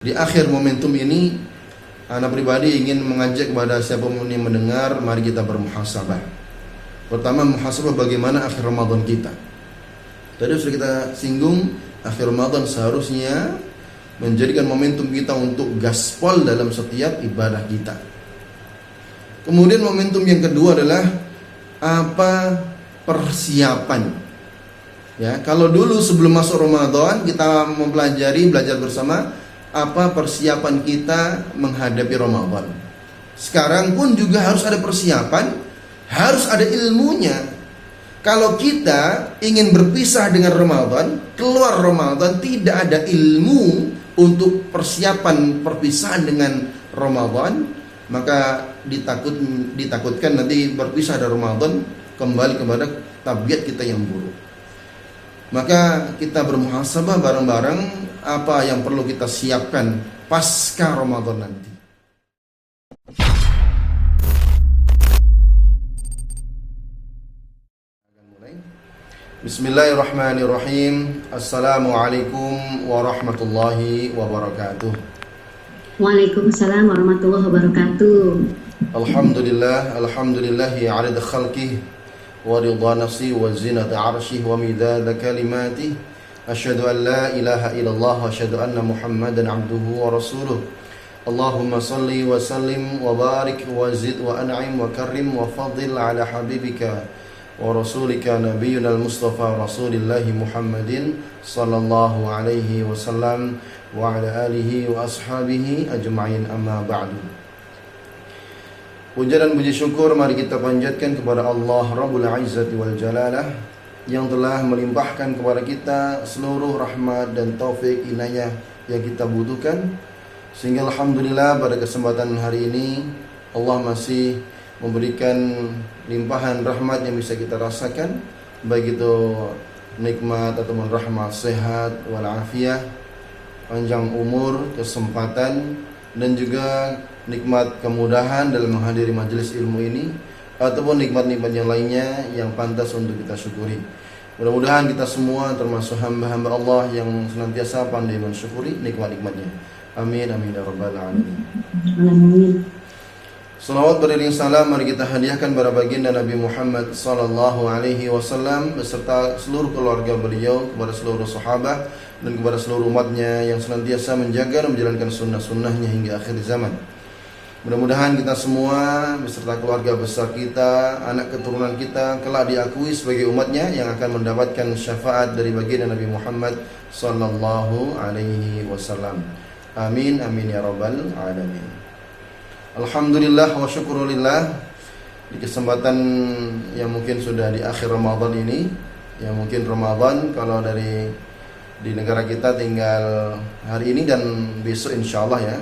Di akhir momentum ini, anak pribadi ingin mengajak kepada siapapun yang mendengar, mari kita bermuhasabah. Pertama, muhasabah bagaimana akhir Ramadan kita. Tadi sudah kita singgung, akhir Ramadan seharusnya menjadikan momentum kita untuk gaspol dalam setiap ibadah kita. Kemudian momentum yang kedua adalah apa persiapan. Ya, kalau dulu sebelum masuk Ramadan kita belajar bersama apa persiapan kita menghadapi Ramadan. Sekarang pun juga harus ada persiapan, harus ada ilmunya. Kalau kita ingin berpisah dengan Ramadan, keluar Ramadan tidak ada ilmu untuk persiapan perpisahan dengan Ramadan, maka ditakutkan nanti berpisah dari Ramadan kembali kepada tabiat kita yang buruk. Maka kita bermuhasabah bareng-bareng apa yang perlu kita siapkan pasca Ramadan nanti. Bismillahirrahmanirrahim. Assalamualaikum warahmatullahi wabarakatuh. Waalaikumsalam warahmatullahi wabarakatuh. Alhamdulillahi 'adada khalqihi wa ridha nafsi wa zinata 'arsyihi wa midada kalimatihi. Asyhadu an la ilaha illallah wa asyhadu anna Muhammadan 'abduhu wa rasuluh. Allahumma salli wa sallim wa barik wa zid wa an'im wa karrim wa fadil ala habibika wa rasulika nabiyyina al-mustafa rasulillahi Muhammadin sallallahu alaihi wasallam wa ala alihi wa ashabihi ajma'in, amma ba'du. Puja dan puji syukur mari kita panjatkan kepada Allah Rabbul Izzati wal Jalalah yang telah melimpahkan kepada kita seluruh rahmat dan taufik inayah yang kita butuhkan, sehingga alhamdulillah pada kesempatan hari ini Allah masih memberikan limpahan rahmat yang bisa kita rasakan, baik itu nikmat ataupun rahmat sehat walafiat, panjang umur, kesempatan, dan juga nikmat kemudahan dalam menghadiri majelis ilmu ini, ataupun nikmat-nikmat yang lainnya yang pantas untuk kita syukuri. Mudah-mudahan kita semua termasuk hamba-hamba Allah yang senantiasa pandai mensyukuri nikmat-nikmatnya. Amin amin ya rabbal alamin. Amin. Salawat beriring salam mari kita hadiahkan kepada baginda Nabi Muhammad sallallahu alaihi wasallam beserta seluruh keluarga beliau, kepada seluruh sahabat dan kepada seluruh umatnya yang senantiasa menjaga dan menjalankan sunnah-sunnahnya hingga akhir zaman. Mudah-mudahan kita semua beserta keluarga besar kita, anak keturunan kita kelak diakui sebagai umatnya yang akan mendapatkan syafaat dari baginda Nabi Muhammad sallallahu alaihi wasallam. Amin amin ya rabbal alamin. Alhamdulillah wa syukurulillah, di kesempatan yang mungkin sudah di akhir Ramadan ini, yang mungkin Ramadan kalau di negara kita tinggal hari ini dan besok insyaallah ya.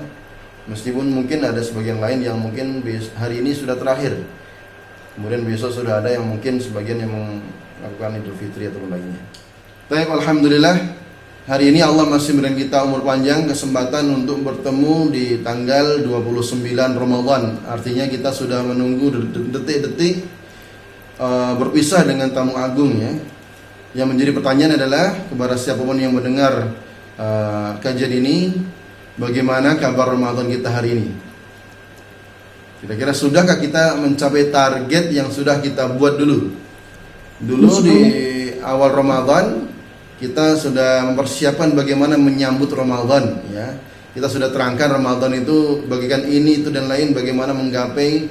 Meskipun mungkin ada sebagian lain yang mungkin hari ini sudah terakhir, kemudian besok sudah ada yang mungkin sebagian yang melakukan Idul Fitri atau lainnya. Baik, alhamdulillah hari ini Allah masih memberikan kita umur panjang, kesempatan untuk bertemu di tanggal 29 Ramadan. Artinya kita sudah menunggu detik-detik berpisah dengan tamu agung ya. Yang menjadi pertanyaan adalah kepada siapapun yang mendengar kajian ini, bagaimana kabar Ramadan kita hari ini? Kira-kira sudahkah kita mencapai target yang sudah kita buat dulu? Dulu di awal Ramadan kita sudah mempersiapkan bagaimana menyambut Ramadan ya. Kita sudah terangkan Ramadan itu bagikan ini itu dan lain, bagaimana menggapai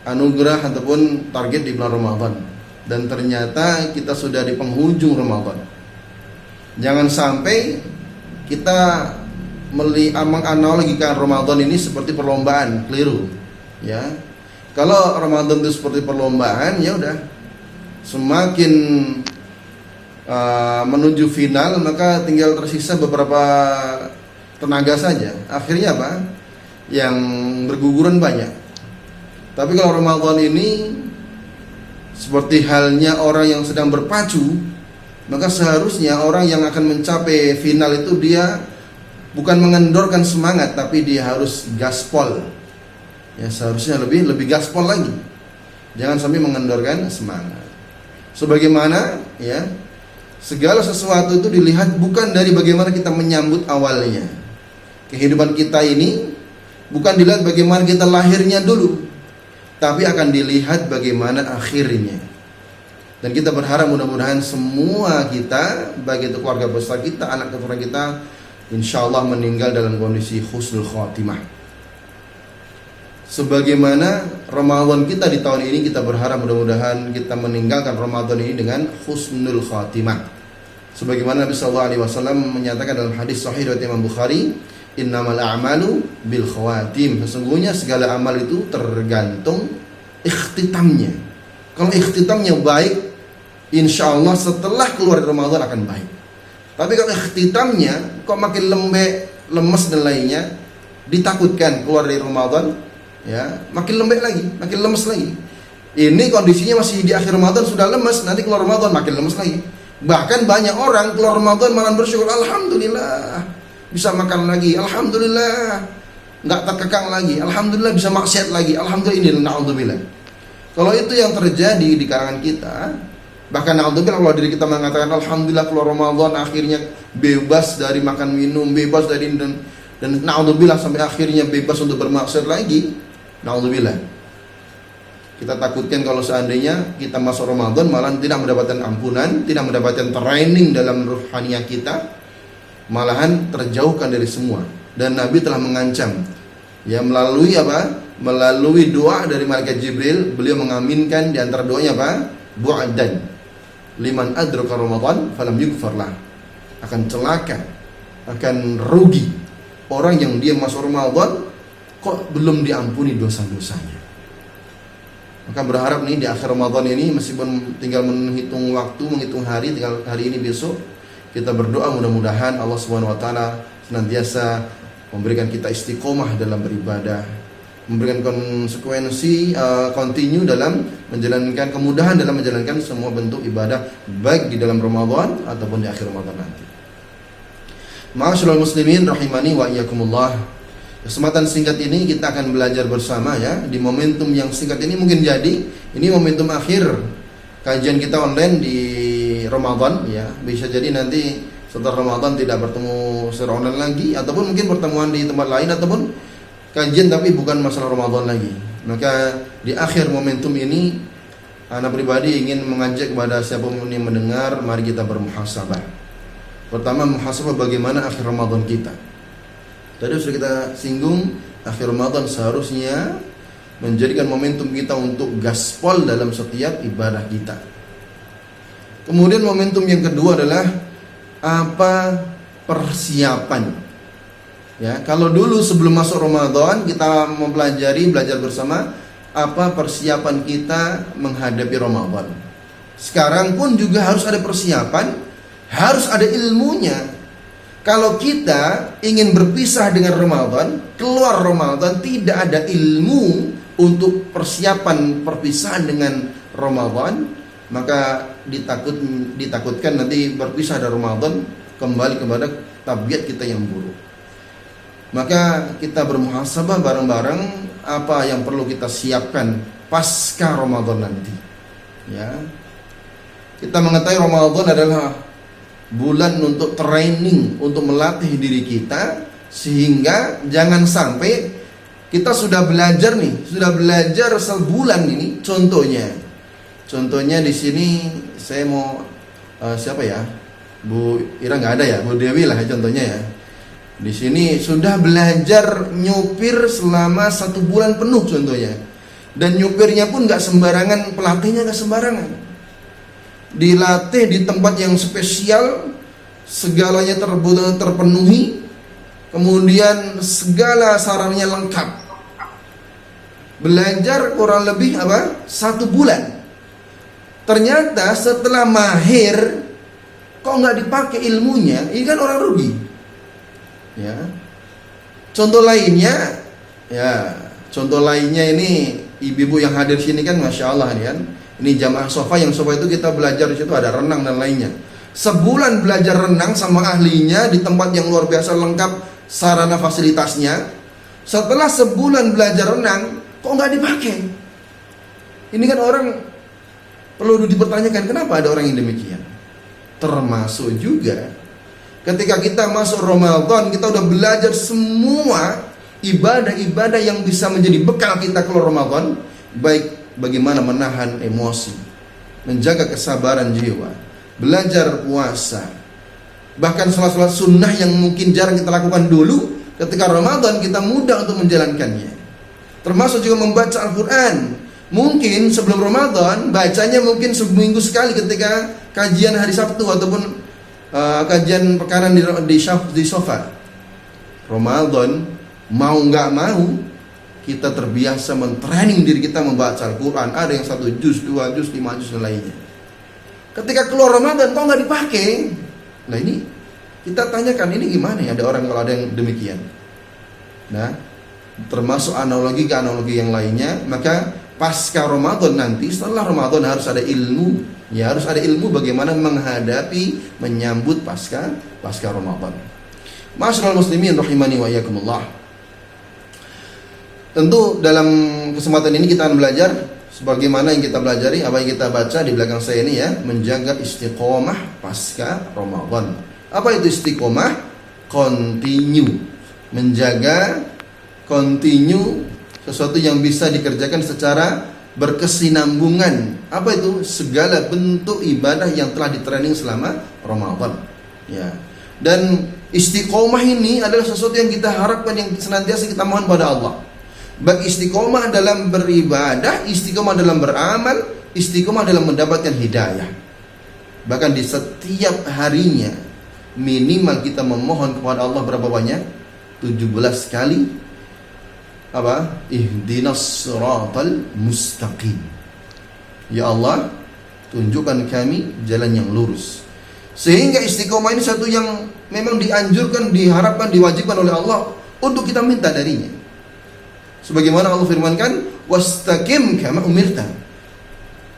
anugerah ataupun target di bulan Ramadan. Dan ternyata kita sudah di penghujung Ramadan. Jangan sampai kita menganalogikan Ramadan ini seperti perlombaan, keliru ya. Kalau Ramadan itu seperti perlombaan, ya udah semakin menuju final maka tinggal tersisa beberapa tenaga saja. Akhirnya apa? Yang berguguran banyak. Tapi kalau Ramadan ini seperti halnya orang yang sedang berpacu, maka seharusnya orang yang akan mencapai final itu dia bukan mengendorkan semangat, tapi dia harus gaspol. Ya, seharusnya lebih gaspol lagi. Jangan sampai mengendorkan semangat. Sebagaimana ya, segala sesuatu itu dilihat bukan dari bagaimana kita menyambut awalnya, Kehidupan kita ini bukan dilihat bagaimana kita lahirnya dulu, tapi akan dilihat bagaimana akhirnya. Dan kita berharap mudah-mudahan semua kita, baik itu keluarga besar kita, anak keturunan kita, insya Allah meninggal dalam kondisi husnul khotimah. Sebagaimana Ramadan kita di tahun ini, kita berharap mudah-mudahan kita meninggalkan Ramadan ini dengan husnul khatimah. Sebagaimana Nabi SAW menyatakan dalam hadis sahih riwayat Imam Bukhari, innamal a'malu bil khawatim. Sesungguhnya segala amal itu tergantung ikhtitamnya. Kalau ikhtitamnya baik, insya Allah setelah keluar dari Ramadan akan baik. Tapi kalau ikhtitamnya kok makin lembek, lemes dan lainnya, ditakutkan keluar dari Ramadan, ya makin lembek lagi, makin lemes lagi. Ini kondisinya masih di akhir Ramadan sudah lemes, nanti keluar Ramadan makin lemes lagi. Bahkan banyak orang keluar Ramadan malah bersyukur, alhamdulillah bisa makan lagi, alhamdulillah nggak terkekang lagi, alhamdulillah bisa maksiat lagi, alhamdulillah ini na'udzubillah. Kalau itu yang terjadi di kalangan kita, bahkan na'udzubillah kalau diri kita mengatakan alhamdulillah keluar Ramadan akhirnya bebas dari makan minum, bebas dari dan na'udzubillah sampai akhirnya bebas untuk bermaksiat lagi, na'udzubillah. Kita takutkan kalau seandainya kita masuk Ramadan malah tidak mendapatkan ampunan, tidak mendapatkan training dalam ruhaniyah kita, malahan terjauhkan dari semua. Dan Nabi telah mengancam, ya melalui apa? Melalui doa dari malaikat Jibril, beliau mengaminkan di antara doanya apa? Bu'adan liman adraka Ramadan falam yughfar lah. Akan celaka, akan rugi orang yang dia masuk Ramadan kok belum diampuni dosa-dosanya. Maka berharap nih di akhir Ramadan ini, meskipun tinggal menghitung waktu, menghitung hari, tinggal hari ini besok, kita berdoa mudah-mudahan Allah Subhanahu wa taala senantiasa memberikan kita istiqomah dalam beribadah, memberikan konsekuensi continue dalam menjalankan, kemudahan dalam menjalankan semua bentuk ibadah, baik di dalam Ramadan ataupun di akhir Ramadan nanti. Ma'asyiral muslimin rahimani wa iyyakumullah. Kesempatan singkat ini kita akan belajar bersama ya, di momentum yang singkat ini. Mungkin jadi ini momentum akhir kajian kita online di Ramadan ya. Bisa jadi nanti setelah Ramadan tidak bertemu secara online lagi, ataupun mungkin pertemuan di tempat lain, ataupun kajian tapi bukan masalah Ramadan lagi. Maka di akhir momentum ini, anak pribadi ingin mengajak kepada siapapun yang mendengar, mari kita bermuhasabah. Pertama, muhasabah bagaimana akhir Ramadan kita. Tadi sudah kita singgung, akhir Ramadan seharusnya menjadikan momentum kita untuk gaspol dalam setiap ibadah kita. Kemudian momentum yang kedua adalah apa persiapan. Ya, kalau dulu sebelum masuk Ramadan kita belajar bersama apa persiapan kita menghadapi Ramadan. Sekarang pun juga harus ada persiapan, harus ada ilmunya. Kalau kita ingin berpisah dengan Ramadan, keluar Ramadan tidak ada ilmu untuk persiapan perpisahan dengan Ramadan, maka ditakutkan nanti berpisah dari Ramadan kembali kepada tabiat kita yang buruk. Maka kita bermuhasabah bareng-bareng apa yang perlu kita siapkan pasca Ramadan nanti. Ya. Kita mengetahui Ramadan adalah bulan untuk training, untuk melatih diri kita, sehingga jangan sampai kita sudah belajar sebulan ini. Contohnya di sini saya mau siapa ya, Bu Ira nggak ada ya, Bu Dewi lah contohnya ya. Di sini sudah belajar nyupir selama 1 bulan penuh contohnya, dan nyupirnya pun nggak sembarangan, pelatihnya nggak sembarangan. Dilatih di tempat yang spesial, segalanya terpenuhi, kemudian segala sarannya lengkap. Belajar kurang lebih 1 bulan. Ternyata setelah mahir kok nggak dipakai ilmunya, ini kan orang rugi. Ya. Contoh lainnya ini ibu-ibu yang hadir sini kan, masya Allah kan. Ini jamaah sofa, yang sofa itu kita belajar di situ ada renang dan lainnya. Sebulan belajar renang sama ahlinya di tempat yang luar biasa lengkap sarana fasilitasnya. Setelah sebulan belajar renang, kok nggak dipakai? Ini kan orang perlu dipertanyakan, kenapa ada orang yang demikian? Termasuk juga Ketika kita masuk Ramadan, kita udah belajar semua ibadah-ibadah yang bisa menjadi bekal kita keluar Ramadan. Baik bagaimana menahan emosi, menjaga kesabaran jiwa, belajar puasa, bahkan salat-salat sunnah yang mungkin jarang kita lakukan dulu, ketika Ramadan kita mudah untuk menjalankannya. Termasuk juga membaca Al-Quran. Mungkin sebelum Ramadan bacanya mungkin seminggu sekali ketika kajian hari Sabtu ataupun kajian pekanan di sofa. Ramadan mau nggak mau kita terbiasa mentraining diri kita membaca Al-Quran. Ada yang 1 juz, 2 juz, 5 juz dan lainnya. Ketika keluar Ramadan kok nggak dipakai? Nah ini kita tanyakan, ini gimana ya ada orang kalau ada yang demikian. Nah, termasuk analogi ke analogi yang lainnya. Maka pasca Ramadan nanti, setelah Ramadan harus ada ilmu. Ya, harus ada ilmu bagaimana menghadapi, menyambut pasca Ramadan. Ma'asyiral muslimin rahimani wa iyyakumullah. Tentu dalam kesempatan ini kita akan belajar sebagaimana yang kita pelajari, apa yang kita baca di belakang saya ini ya, menjaga istiqomah pasca Ramadan. Apa itu istiqomah? Continue. Menjaga continue sesuatu yang bisa dikerjakan secara berkesinambungan. Apa itu? Segala bentuk ibadah yang telah ditraining selama Ramadan. Ya. Dan istiqomah ini adalah sesuatu yang kita harapkan, yang senantiasa kita mohon pada Allah. Baik istiqomah dalam beribadah, istiqomah dalam beramal, istiqomah dalam mendapatkan hidayah. Bahkan di setiap harinya minimal kita memohon kepada Allah berapa banyak? 17 kali. Apa? Ihdinas siratal mustaqim. Ya Allah, tunjukkan kami jalan yang lurus. Sehingga istiqomah ini satu yang memang dianjurkan, diharapkan, diwajibkan oleh Allah untuk kita minta darinya. Sebagaimana Allah firmankan, wastaqim kama umirta.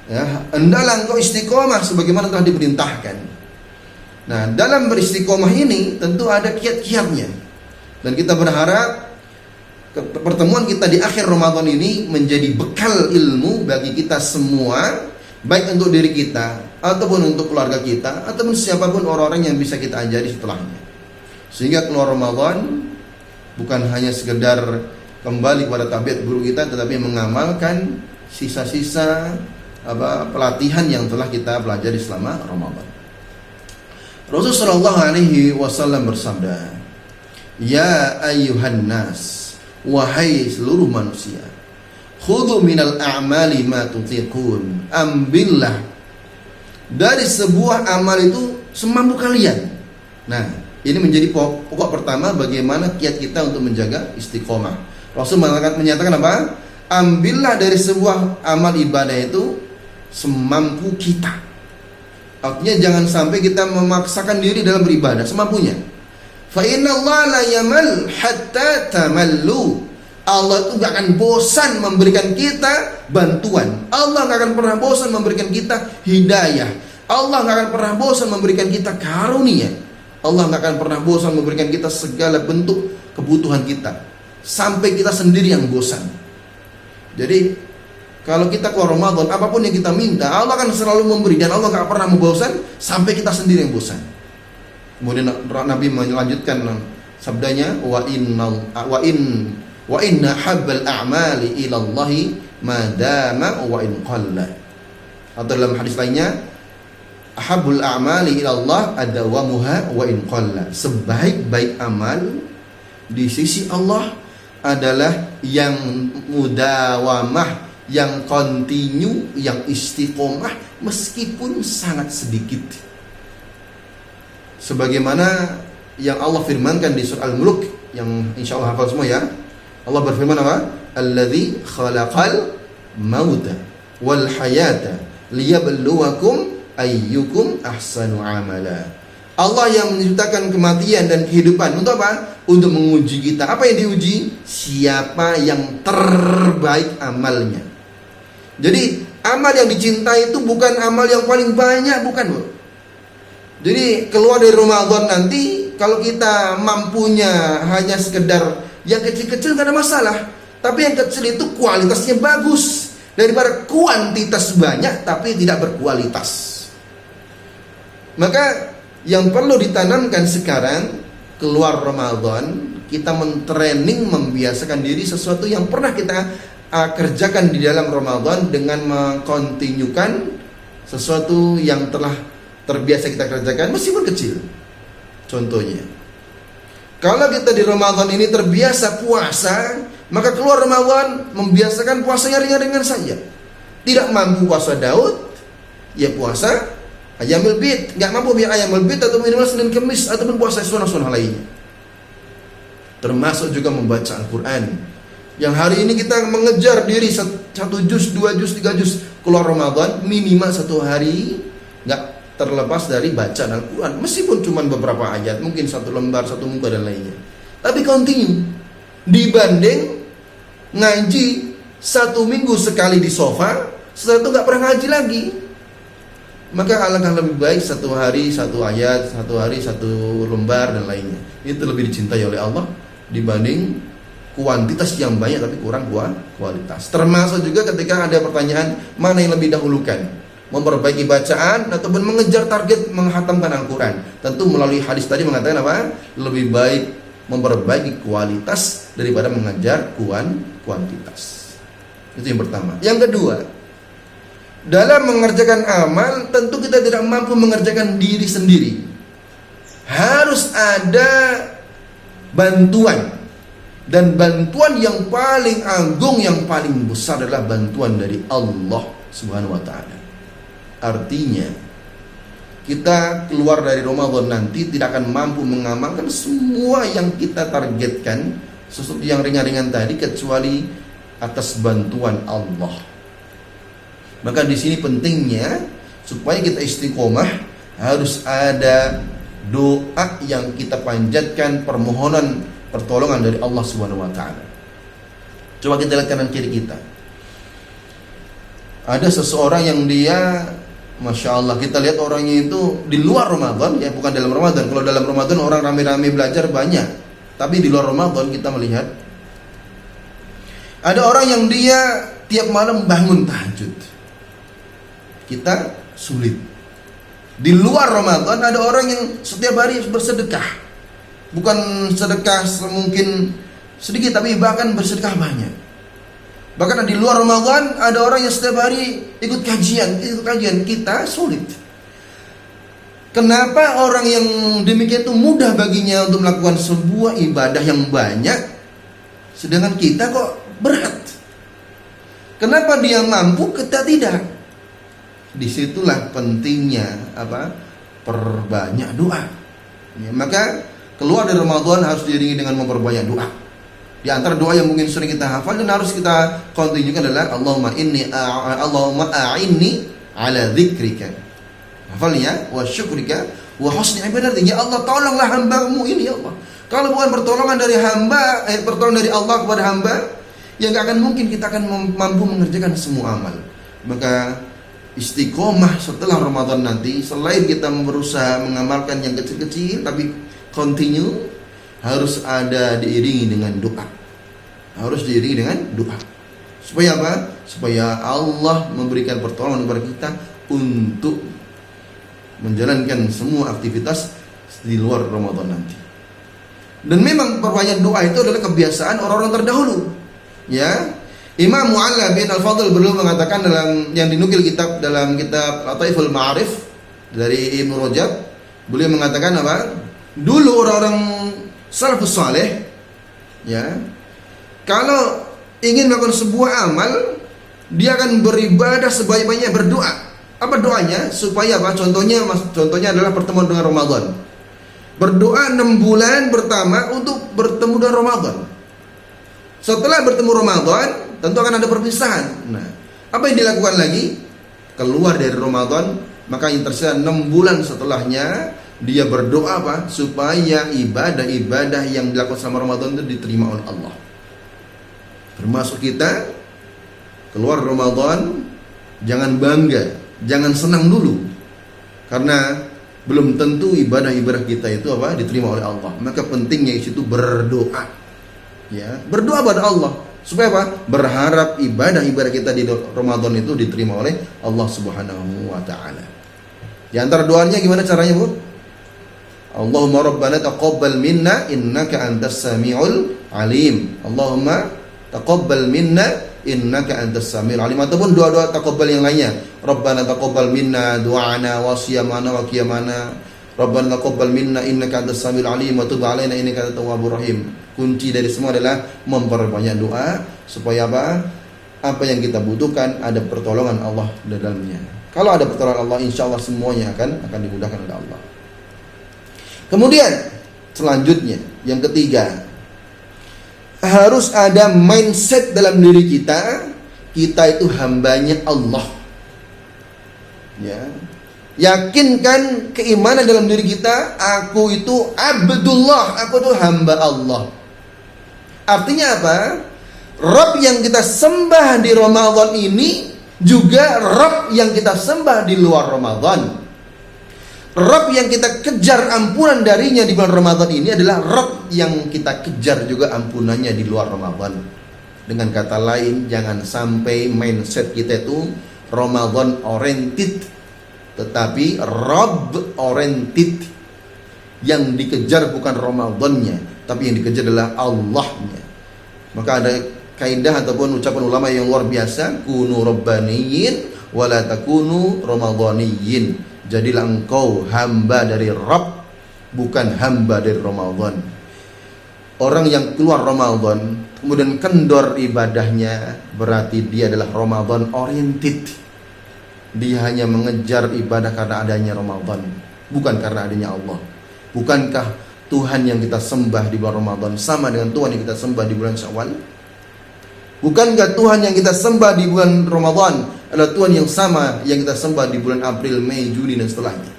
Ya, hendaklah engkau istiqomah sebagaimana telah diperintahkan. Nah, dalam beristiqomah ini tentu ada kiat-kiatnya. Dan kita berharap pertemuan kita di akhir Ramadan ini menjadi bekal ilmu bagi kita semua, baik untuk diri kita ataupun untuk keluarga kita ataupun siapapun orang-orang yang bisa kita ajari setelahnya. Sehingga keluar Ramadan bukan hanya sekedar kembali kepada tabiat buruk kita, tetapi mengamalkan sisa-sisa pelatihan yang telah kita pelajari selama Ramadan. Rasulullah SAW bersabda, "Ya ayyuhan nas, wahai seluruh manusia, khudhu minal a'mali ma tutiqun." Ambillah dari sebuah amal itu semampu kalian. Nah, ini menjadi pokok pertama bagaimana kiat kita untuk menjaga istiqomah. Rasul menyatakan apa? Ambillah dari sebuah amal ibadah itu semampu kita. Artinya jangan sampai kita memaksakan diri dalam beribadah semampunya. Fa inna Allah la yamal hatta tamallu. Allah itu gak akan bosan memberikan kita bantuan. Allah gak akan pernah bosan memberikan kita hidayah. Allah gak akan pernah bosan memberikan kita karunia. Allah gak akan pernah bosan memberikan kita segala bentuk kebutuhan kita, sampai kita sendiri yang bosan. Jadi kalau kita keluar Ramadan, apapun yang kita minta, Allah akan selalu memberi, dan Allah gak pernah membosan sampai kita sendiri yang bosan. Kemudian Nabi melanjutkan sabdanya, wa inna habbal a'mali ilallahi madama wa in qalla. Atau dalam hadis lainnya, ahabbul a'mali ilallah adawamuha wa in qalla. Sebaik-baik amal di sisi Allah adalah yang mudawamah, yang continue, yang istiqomah meskipun sangat sedikit. Sebagaimana yang Allah firmankan di surah Al-Mulk, yang insya Allah hafal semua ya. Allah berfirman apa? Alladzi khalaqal mauta wal hayata liyabluwakum ayyukum ahsanu amala. Allah yang menciptakan kematian dan kehidupan untuk apa? Untuk menguji kita. Apa yang diuji? Siapa yang terbaik amalnya. Jadi amal yang dicintai itu bukan amal yang paling banyak, bukan, Bu. Jadi keluar dari Ramadan nanti, kalau kita mampunya hanya sekedar yang kecil-kecil tidak ada masalah. Tapi yang kecil itu kualitasnya bagus, daripada kuantitas banyak tapi tidak berkualitas. Maka Yang perlu ditanamkan sekarang, keluar Ramadan, kita mentraining, membiasakan diri sesuatu yang pernah kita kerjakan di dalam Ramadan dengan mengkontinyukan sesuatu yang telah terbiasa kita kerjakan meskipun kecil. Contohnya, kalau kita di Ramadan ini terbiasa puasa, maka keluar Ramadan membiasakan puasanya ringan-ringan saja. Tidak mampu puasa Daud, ya puasa Ayyamul Bid. Nggak mampu Ayyamul Bid atau minimal Senin Kemis ataupun puasa sunnah-sunnah lainnya. Termasuk juga membaca Al-Quran. Yang hari ini kita mengejar diri 1 juz, 2 juz, 3 juz. Keluar Ramadan minimal 1 hari, nggak terlepas dari bacaan Al-Quran. Meskipun cuma beberapa ayat, mungkin 1 lembar, 1 muka dan lainnya. Tapi continue. Dibanding ngaji 1 minggu sekali di sofa, setelah itu nggak pernah ngaji lagi. Maka alangkah lebih baik 1 hari 1 ayat, 1 hari 1 lembar dan lainnya. Itu lebih dicintai oleh Allah dibanding kuantitas yang banyak tapi kurang kualitas. Termasuk juga ketika ada pertanyaan, mana yang lebih dahulukan, memperbaiki bacaan ataupun mengejar target menghatamkan Al-Quran. Tentu melalui hadis tadi mengatakan apa? Lebih baik memperbaiki kualitas daripada mengejar kuantitas. Itu yang pertama. Yang kedua, dalam mengerjakan amal, tentu kita tidak mampu mengerjakan diri sendiri. Harus ada bantuan. Dan bantuan yang paling agung, yang paling besar adalah bantuan dari Allah Subhanahu wa ta'ala. Artinya, kita keluar dari Ramadan nanti tidak akan mampu mengamalkan semua yang kita targetkan, sesuatu yang ringan-ringan tadi, kecuali atas bantuan Allah. Maka di sini pentingnya supaya kita istiqomah harus ada doa yang kita panjatkan, permohonan pertolongan dari Allah Subhanahu wa taala. Coba kita lihat kanan kiri kita. Ada seseorang yang dia, Masya Allah, kita lihat orangnya itu di luar Ramadan, ya bukan dalam Ramadan. Kalau dalam Ramadan orang rame-rame belajar banyak, tapi di luar Ramadan kita melihat ada orang yang dia tiap malam bangun tahajud. Kita sulit. Di luar Ramadan ada orang yang setiap hari bersedekah. Bukan sedekah mungkin sedikit, tapi bahkan bersedekah banyak. Bahkan di luar Ramadan ada orang yang setiap hari ikut kajian. Kita sulit. Kenapa orang yang demikian itu mudah baginya untuk melakukan sebuah ibadah yang banyak, sedangkan kita kok berat? Kenapa dia mampu, kita tidak? Disitulah pentingnya perbanyak doa. Ya, maka keluar dari Ramadan harus diiringi dengan memperbanyak doa. Di antara doa yang mungkin sering kita hafal dan harus kita kontinukan adalah Allahumma a'inni ala dzikrika. Hafalnya, wa syukrika wa husni ibadatik. Ya Allah, tolonglah hamba-Mu ini ya Allah. Kalau bukan pertolongan dari hamba, pertolongan dari Allah kepada hamba, ya enggak akan mungkin kita akan mampu mengerjakan semua amal. Maka istiqomah setelah Ramadan nanti, selain kita berusaha mengamalkan yang kecil-kecil, tapi continue, harus ada diiringi dengan doa. Harus diiringi dengan doa. Supaya apa? Supaya Allah memberikan pertolongan kepada kita untuk menjalankan semua aktivitas di luar Ramadan nanti. Dan memang perbanyak doa itu adalah kebiasaan orang-orang terdahulu. Ya, Imam Mu'alla bin Al-Fadl beliau mengatakan yang dinukil dalam kitab Lataiful Ma'arif dari Ibnu Rajab, beliau mengatakan apa? Dulu orang-orang salafus saleh, ya, kalau ingin melakukan sebuah amal, dia akan beribadah sebaik-baiknya, berdoa. Apa doanya? Supaya apa? Contohnya adalah pertemuan dengan Ramadan. Berdoa 6 bulan pertama untuk bertemu dengan Ramadan. Setelah bertemu Ramadan, tentu akan ada perpisahan. Nah, apa yang dilakukan lagi? Keluar dari Ramadan, maka yang tersisa 6 bulan setelahnya dia berdoa apa? Supaya ibadah-ibadah yang dilakukan selama Ramadan itu diterima oleh Allah. Termasuk kita keluar Ramadan, jangan bangga, jangan senang dulu, karena belum tentu ibadah-ibadah kita itu apa? Diterima oleh Allah. Maka pentingnya di situ berdoa. Ya, berdoa pada Allah supaya apa? Berharap ibadah-ibadah kita di Ramadan itu diterima oleh Allah Subhanahu wa taala. Di antara doanya gimana caranya, Bu? Allahumma rabbana taqabbal minna innaka antas samiul alim. Allahumma taqabbal minna innaka antas samiul alim. Ataupun doa-doa taqabbal yang lainnya. Rabbana taqabbal minna du'ana wa siyamana wa qiyamana. Rabbana taqabbal minna innaka antas samiul alim wa tub 'alaina innaka antat tawwabur rahim. Kunci dari semua adalah memperbanyak doa supaya apa? Apa yang kita butuhkan ada pertolongan Allah di dalamnya. Kalau ada pertolongan Allah, insya Allah semuanya akan dimudahkan oleh Allah. Kemudian selanjutnya yang ketiga, harus ada mindset dalam diri kita itu hambanya Allah. Ya. Yakinkan keimanan dalam diri kita, aku itu abdullah, aku itu hamba Allah. Artinya apa? Rabb yang kita sembah di Ramadan ini juga Rabb yang kita sembah di luar Ramadan. Rabb yang kita kejar ampunan darinya di bulan Ramadan ini adalah Rabb yang kita kejar juga ampunannya di luar Ramadan. Dengan kata lain, jangan sampai mindset kita itu Ramadan oriented, tetapi Rabb oriented. Yang dikejar bukan Ramadannya, tapi yang dikejar adalah Allahnya. Maka ada kaidah ataupun ucapan ulama yang luar biasa, kunu rabbaniyin wala takunu ramadhaniyin. Jadilah engkau hamba dari Rabb, bukan hamba dari Ramadan. Orang yang keluar Ramadan kemudian kendor ibadahnya, berarti dia adalah Ramadan oriented. Dia hanya mengejar ibadah karena adanya Ramadan, bukan karena adanya Allah. Bukankah Tuhan yang kita sembah di bulan Ramadan sama dengan Tuhan yang kita sembah di bulan Syawal? Bukankah Tuhan yang kita sembah di bulan Ramadan adalah Tuhan yang sama yang kita sembah di bulan April, Mei, Juni dan setelahnya?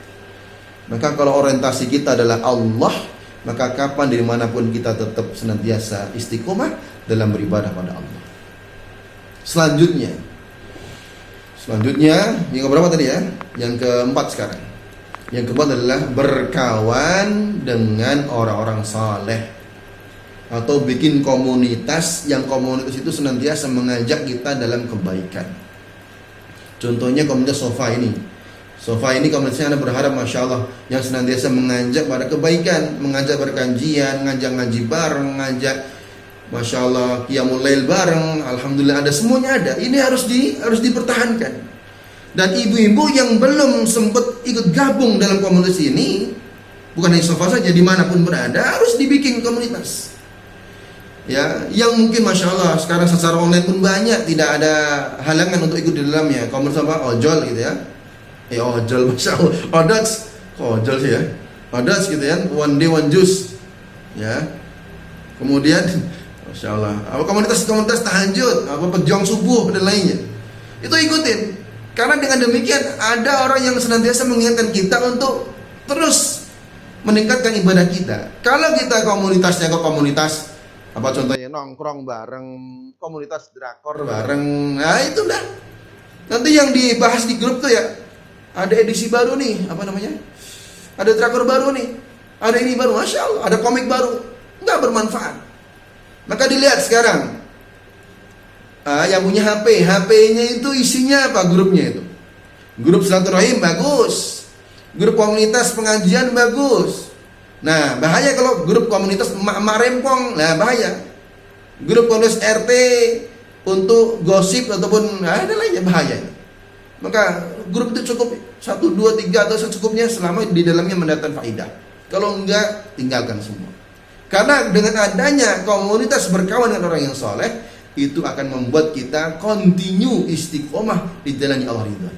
Maka kalau orientasi kita adalah Allah, maka kapan dari manapun kita tetap senantiasa istiqomah dalam beribadah pada Allah. Selanjutnya yang keberapa tadi ya? Yang keempat sekarang. Yang keempat adalah berkawan dengan orang-orang saleh, atau bikin komunitas yang komunitas itu senantiasa mengajak kita dalam kebaikan. Contohnya komunitas Sofa ini. Sofa ini komunitasnya Anda berharap Masya Allah yang senantiasa mengajak pada kebaikan, mengajak berkajian, ngajak ngaji bareng, ngajak Masya Allah qiyamul lail bareng. Alhamdulillah ada, semuanya ada. Ini harus dipertahankan. Dan ibu-ibu yang belum sempat ikut gabung dalam komunitas ini, bukan hanya Sofa saja, dimanapun berada harus dibikin komunitas. Ya, yang mungkin Masya Allah sekarang secara online pun banyak, tidak ada halangan untuk ikut di dalamnya. Komunitas apa? Ojol gitu ya. Ojol, Masya Allah. Ojol sih ya. Odas gitu ya. One day one juice. Ya. Kemudian Masya Allah, apa komunitas tahajud, apa pejuang subuh dan lainnya. Itu ikutin. Karena dengan demikian ada orang yang senantiasa mengingatkan kita untuk terus meningkatkan ibadah kita. Kalau kita komunitasnya ke komunitas apa contohnya nongkrong bareng, komunitas drakor bareng, nah itu dah. Nanti yang dibahas di grup tuh ya, ada edisi baru nih, apa namanya? Ada drakor baru nih, ada ini baru, Masya Allah, ada komik baru, nggak bermanfaat. Maka dilihat sekarang, yang punya HP-nya itu isinya apa grupnya itu? Grup silaturahim bagus, grup komunitas pengajian bagus. Nah bahaya kalau grup komunitas emak-emak rempong, nah bahaya. Grup komunitas RT untuk gosip ataupun ada lainnya, bahaya. Maka grup itu cukup 1, 2, 3 atau secukupnya selama di dalamnya mendatangkan faidah. Kalau enggak, tinggalkan semua. Karena dengan adanya komunitas berkawan dengan orang yang soleh, itu akan membuat kita continue istiqomah di jalan Allah ridho.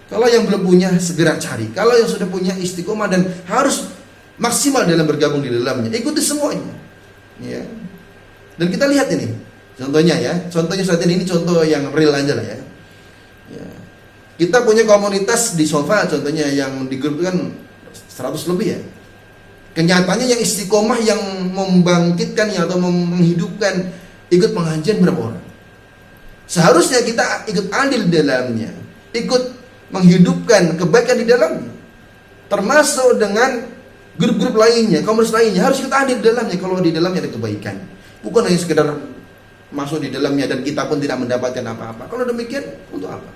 Kalau yang belum punya segera cari. Kalau yang sudah punya istiqomah dan harus maksimal dalam bergabung di dalamnya, ikuti semuanya. Ya. Dan kita lihat ini, contohnya ya, contohnya saat ini contoh yang real aja lah ya. Ya. Kita punya komunitas di Sofa, contohnya yang di grup itu kan 100 lebih ya. Kenyataannya yang istiqomah, yang membangkitkan atau menghidupkan ikut pengajian berapa orang? Seharusnya kita ikut andil di dalamnya, ikut menghidupkan kebaikan di dalamnya. Termasuk dengan grup-grup lainnya, komunitas lainnya, harus kita andil di dalamnya kalau di dalamnya ada kebaikan. Bukan hanya sekedar masuk di dalamnya dan kita pun tidak mendapatkan apa-apa. Kalau demikian, untuk apa?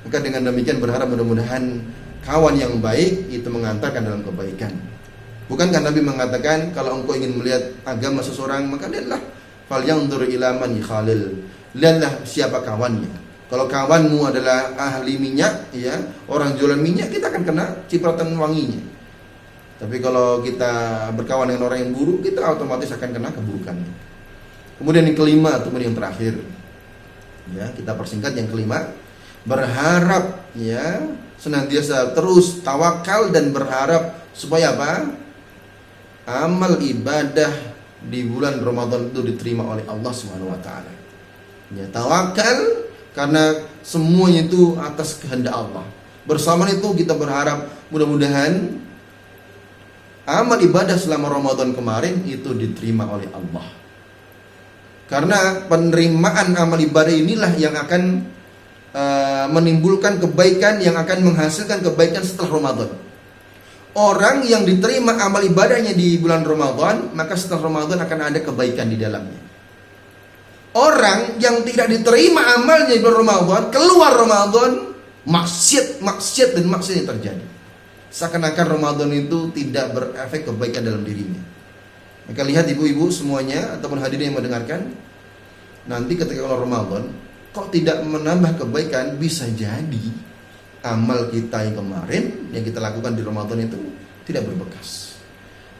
Maka dengan demikian berharap mudah-mudahan kawan yang baik itu mengantarkan dalam kebaikan. Bukankah Nabi mengatakan kalau engkau ingin melihat agama seseorang maka lihatlah falyanzur ila man khalil. Lihatlah siapa kawannya. Kalau kawanmu adalah ahli minyak, ya, orang jualan minyak, kita akan kena cipratan wanginya. Tapi kalau kita berkawan dengan orang yang buruk, kita otomatis akan kena keburukannya. Kemudian yang kelima, kemudian yang terakhir, ya, kita persingkat yang kelima, berharap, ya, senantiasa terus tawakal dan berharap supaya apa? Amal ibadah di bulan Ramadan itu diterima oleh Allah Subhanahu wa taala. Ya, tawakal karena semuanya itu atas kehendak Allah. Bersamaan itu kita berharap mudah-mudahan amal ibadah selama Ramadan kemarin itu diterima oleh Allah. Karena penerimaan amal ibadah inilah yang akan menimbulkan kebaikan, yang akan menghasilkan kebaikan setelah Ramadan. Orang yang diterima amal ibadahnya di bulan Ramadan, maka setelah Ramadan akan ada kebaikan di dalamnya. Orang yang tidak diterima amalnya di bulan Ramadan, keluar Ramadan, maksiat dan maksiat yang terjadi. Seakan-akan Ramadan itu tidak berefek kebaikan dalam dirinya. Maka lihat ibu-ibu semuanya ataupun hadirin yang mendengarkan, nanti ketika keluar Ramadan, kok tidak menambah kebaikan, bisa jadi amal kita yang kemarin yang kita lakukan di Ramadan itu tidak berbekas.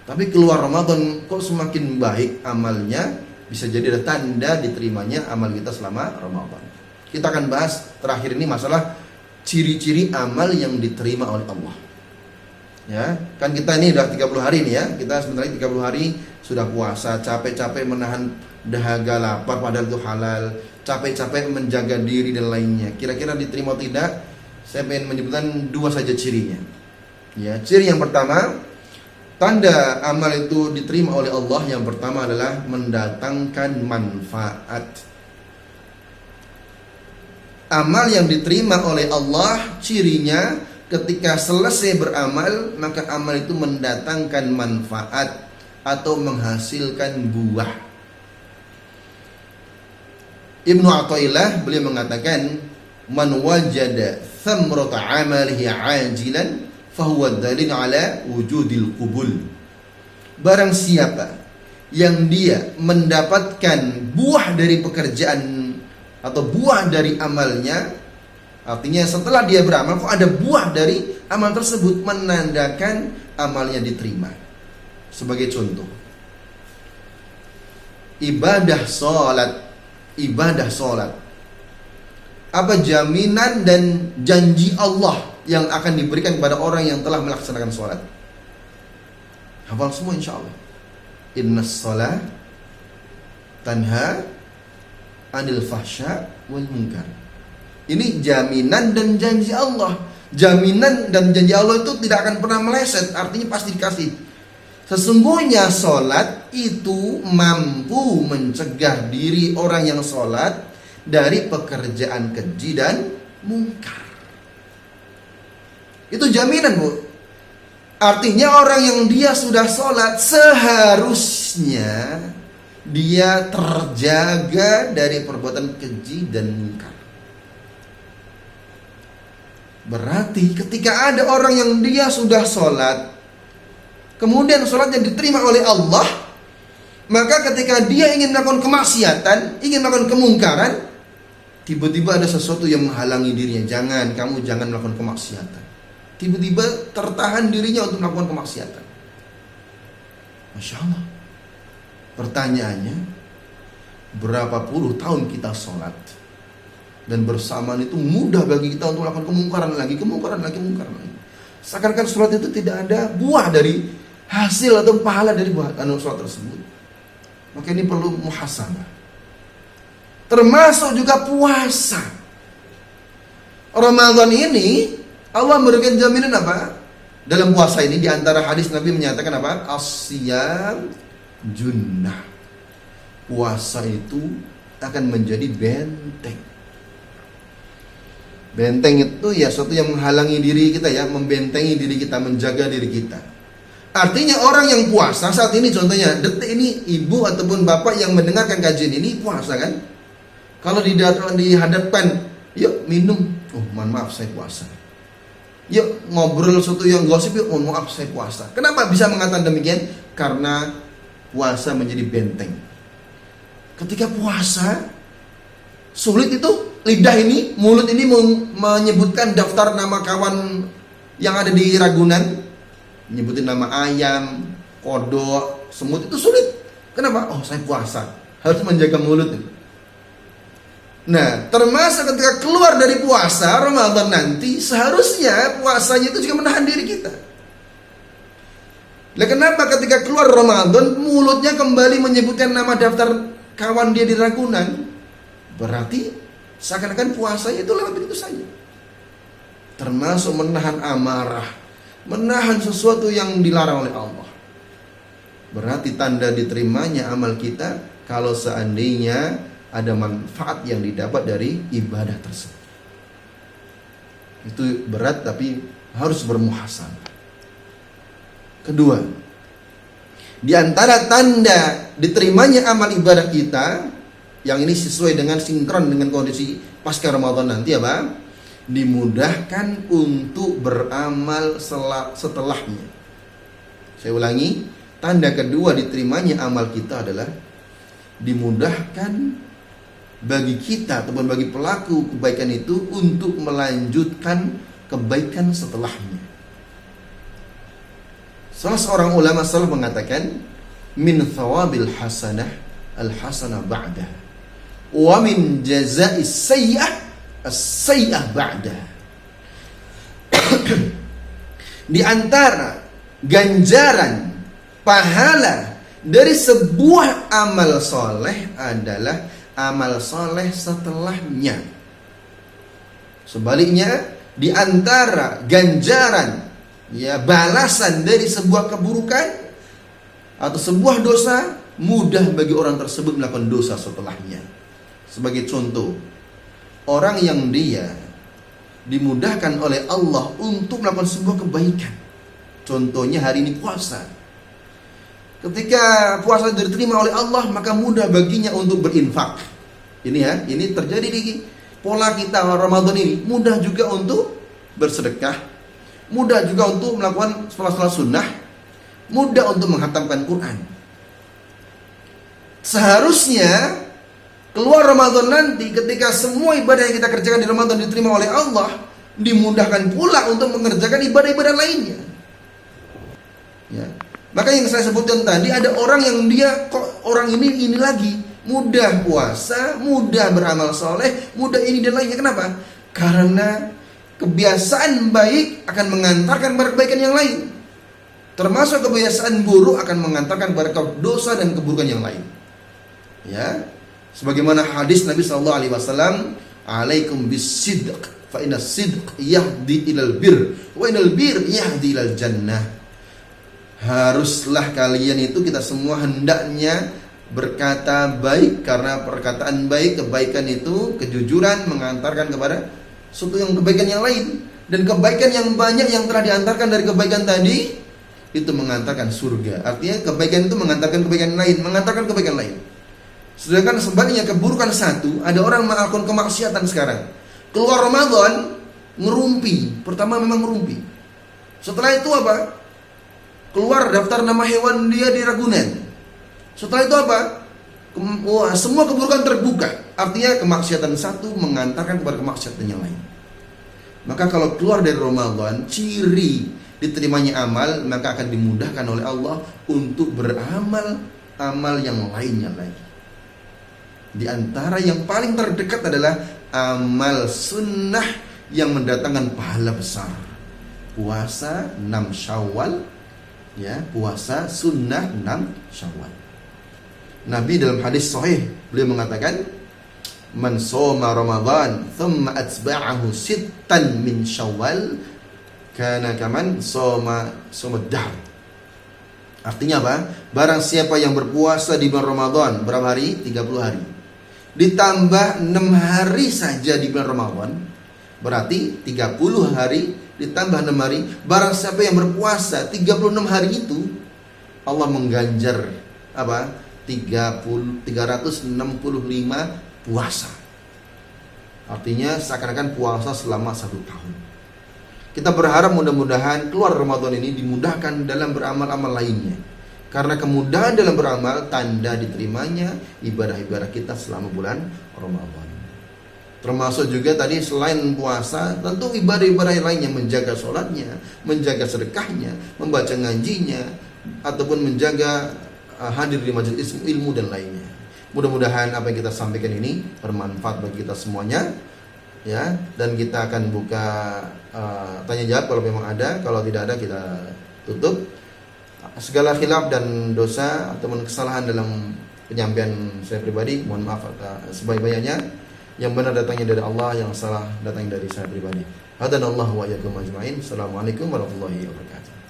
Tapi keluar Ramadan kok semakin baik amalnya, bisa jadi ada tanda diterimanya amal kita selama Ramadan. Kita akan bahas terakhir ini masalah ciri-ciri amal yang diterima oleh Allah. Ya, kan kita ini udah 30 hari nih ya. Kita sebenarnya 30 hari sudah puasa, capek-capek menahan dahaga lapar padahal itu halal, capek-capek menjaga diri dan lainnya. Kira-kira diterima atau tidak? Saya ingin menyebutkan dua saja cirinya. Ya, ciri yang pertama, tanda amal itu diterima oleh Allah yang pertama adalah mendatangkan manfaat. Amal yang diterima oleh Allah cirinya ketika selesai beramal maka amal itu mendatangkan manfaat atau menghasilkan buah. Ibnu Athaillah beliau mengatakan, man wajada thamrata amalihi ajilan fahuwa dalil ala wujudil qubul. Barang siapa yang dia mendapatkan buah dari pekerjaan atau buah dari amalnya, artinya setelah dia beramal kok ada buah dari amal tersebut, menandakan amalnya diterima. Sebagai contoh, ibadah salat. Apa jaminan dan janji Allah yang akan diberikan kepada orang yang telah melaksanakan salat? Hafal semua insya Allah. Innas shalah tanha anil fahsya wal munkar. Ini jaminan dan janji Allah. Jaminan dan janji Allah itu tidak akan pernah meleset, artinya pasti dikasih. Sesungguhnya sholat itu mampu mencegah diri orang yang sholat dari pekerjaan keji dan mungkar. Itu jaminan, Bu. Artinya orang yang dia sudah sholat seharusnya dia terjaga dari perbuatan keji dan mungkar. Berarti ketika ada orang yang dia sudah sholat, kemudian sholatnya diterima oleh Allah, maka ketika dia ingin melakukan kemaksiatan, ingin melakukan kemungkaran, tiba-tiba ada sesuatu yang menghalangi dirinya. Kamu jangan melakukan kemaksiatan. Tiba-tiba tertahan dirinya untuk melakukan kemaksiatan. Masya Allah. Pertanyaannya, berapa puluh tahun kita sholat, dan bersamaan itu mudah bagi kita untuk melakukan kemungkaran lagi. Seakan-akan sholat itu tidak ada buah dari hasil atau pahala dari buah sholat tersebut. Maka ini perlu muhasabah. Termasuk juga puasa. Ramadan ini Allah memberikan jaminan apa? Dalam puasa ini di antara hadis Nabi menyatakan apa? As-siyam junnah. Puasa itu akan menjadi benteng. Benteng itu ya sesuatu yang menghalangi diri kita, ya, membentengi diri kita, menjaga diri kita. Artinya orang yang puasa saat ini, contohnya detik ini ibu ataupun bapak yang mendengarkan kajian ini puasa kan? Kalau dihadapkan, yuk minum, oh mohon maaf saya puasa. Yuk ngobrol sesuatu yang gosip, yuk mohon maaf saya puasa. Kenapa bisa mengatakan demikian? Karena puasa menjadi benteng. Ketika puasa sulit itu lidah ini, mulut ini menyebutkan daftar nama kawan yang ada di Ragunan, nyebutin nama ayam, kodok, semut, itu sulit. Kenapa? Oh saya puasa, harus menjaga mulut. Nah, termasuk ketika keluar dari puasa Ramadan nanti, seharusnya puasanya itu juga menahan diri kita. Nah, kenapa ketika keluar Ramadan mulutnya kembali menyebutkan nama daftar kawan dia di Ragunan? Berarti seakan-akan puasanya itu lewat begitu saja. Termasuk menahan amarah, menahan sesuatu yang dilarang oleh Allah. Berarti tanda diterimanya amal kita kalau seandainya ada manfaat yang didapat dari ibadah tersebut. Itu berat tapi harus bermuhasabah. Kedua, di antara tanda diterimanya amal ibadah kita, yang ini sesuai dengan sinkron dengan kondisi pasca Ramadan nanti apa? Dimudahkan untuk beramal setelahnya. Saya ulangi, tanda kedua diterimanya amal kita adalah dimudahkan bagi kita ataupun bagi pelaku kebaikan itu untuk melanjutkan kebaikan setelahnya. Salah seorang ulama salaf mengatakan, min thawabil hasanah al-hasanah ba'dah, wa min jaza'is sayyi'ah as-sayyi'ah ba'dah. Di antara ganjaran pahala dari sebuah amal soleh adalah amal soleh setelahnya. Sebaliknya, di antara ganjaran, ya balasan dari sebuah keburukan atau sebuah dosa, mudah bagi orang tersebut melakukan dosa setelahnya. Sebagai contoh, orang yang dia dimudahkan oleh Allah untuk melakukan sebuah kebaikan. Contohnya hari ini puasa. Ketika puasa diterima oleh Allah, maka mudah baginya untuk berinfak. Ini ya, ini terjadi di pola kita Ramadan ini. Mudah juga untuk bersedekah, mudah juga untuk melakukan sholat sunnah, mudah untuk menghatamkan Quran. Seharusnya keluar Ramadan nanti, ketika semua ibadah yang kita kerjakan di Ramadan diterima oleh Allah, dimudahkan pula untuk mengerjakan ibadah-ibadah lainnya. Ya. Maka yang saya sebutkan tadi, ada orang yang dia kok orang ini lagi mudah puasa, mudah beramal soleh, mudah ini dan lainnya. Kenapa? Karena kebiasaan baik akan mengantarkan kepada kebaikan yang lain, termasuk kebiasaan buruk akan mengantarkan kepada dosa dan keburukan yang lain. Ya, sebagaimana hadis Nabi SAW, alaikum bisidq, fa inna sidq yahdi ilal bir, wa inal bir yahdi ilal jannah. Haruslah kalian itu, kita semua hendaknya berkata baik, karena perkataan baik, kebaikan itu, kejujuran mengantarkan kepada suatu yang kebaikan yang lain, dan kebaikan yang banyak yang telah diantarkan dari kebaikan tadi itu mengantarkan surga. Artinya kebaikan itu mengantarkan kebaikan lain, mengantarkan kebaikan lain. Sedangkan sebaliknya keburukan satu, ada orang melakukan kemaksiatan sekarang, keluar Ramadan ngerumpi. Pertama memang ngerumpi, setelah itu apa? Keluar daftar nama hewan dia di Ragunan. Setelah itu apa? Semua keburukan terbuka. Artinya kemaksiatan satu mengantarkan kepada kemaksiatan yang lain. Maka kalau keluar dari Ramadan, ciri diterimanya amal, maka akan dimudahkan oleh Allah untuk beramal amal yang lainnya lagi. Di antara yang paling terdekat adalah amal sunnah yang mendatangkan pahala besar. Puasa 6 Syawal, ya, puasa sunnah 6 Syawal. Nabi dalam hadis sahih beliau mengatakan, man shoma Ramadan thumma atba'ahu sittan min Syawal kana kaman shoma dahr. Artinya apa? Barang siapa yang berpuasa di bulan Ramadan, berapa hari? 30 hari. Ditambah 6 hari saja di bulan Ramadan, berarti 30 hari ditambah 6 hari. Barang siapa yang berpuasa 36 hari itu, Allah mengganjar apa? 365 puasa. Artinya seakan-akan puasa selama 1 tahun. Kita berharap mudah-mudahan keluar Ramadan ini dimudahkan dalam beramal-amal lainnya. Karena kemudahan dalam beramal tanda diterimanya ibadah-ibadah kita selama bulan Ramadan. Termasuk juga tadi selain puasa, tentu ibadah-ibadah lainnya, menjaga sholatnya, menjaga sedekahnya, membaca ngajinya, ataupun menjaga hadir di majelis ilmu dan lainnya. Mudah-mudahan apa yang kita sampaikan ini bermanfaat bagi kita semuanya, ya. Dan kita akan buka tanya jawab kalau memang ada. Kalau tidak ada kita tutup. Segala khilaf dan dosa ataupun kesalahan dalam penyampaian saya pribadi, mohon maaf sebaik-baiknya. Yang benar datangnya dari Allah, yang salah datangnya dari saya pribadi. Hadanallahu wa iyyakum ajmain. Assalamualaikum warahmatullahi wabarakatuh.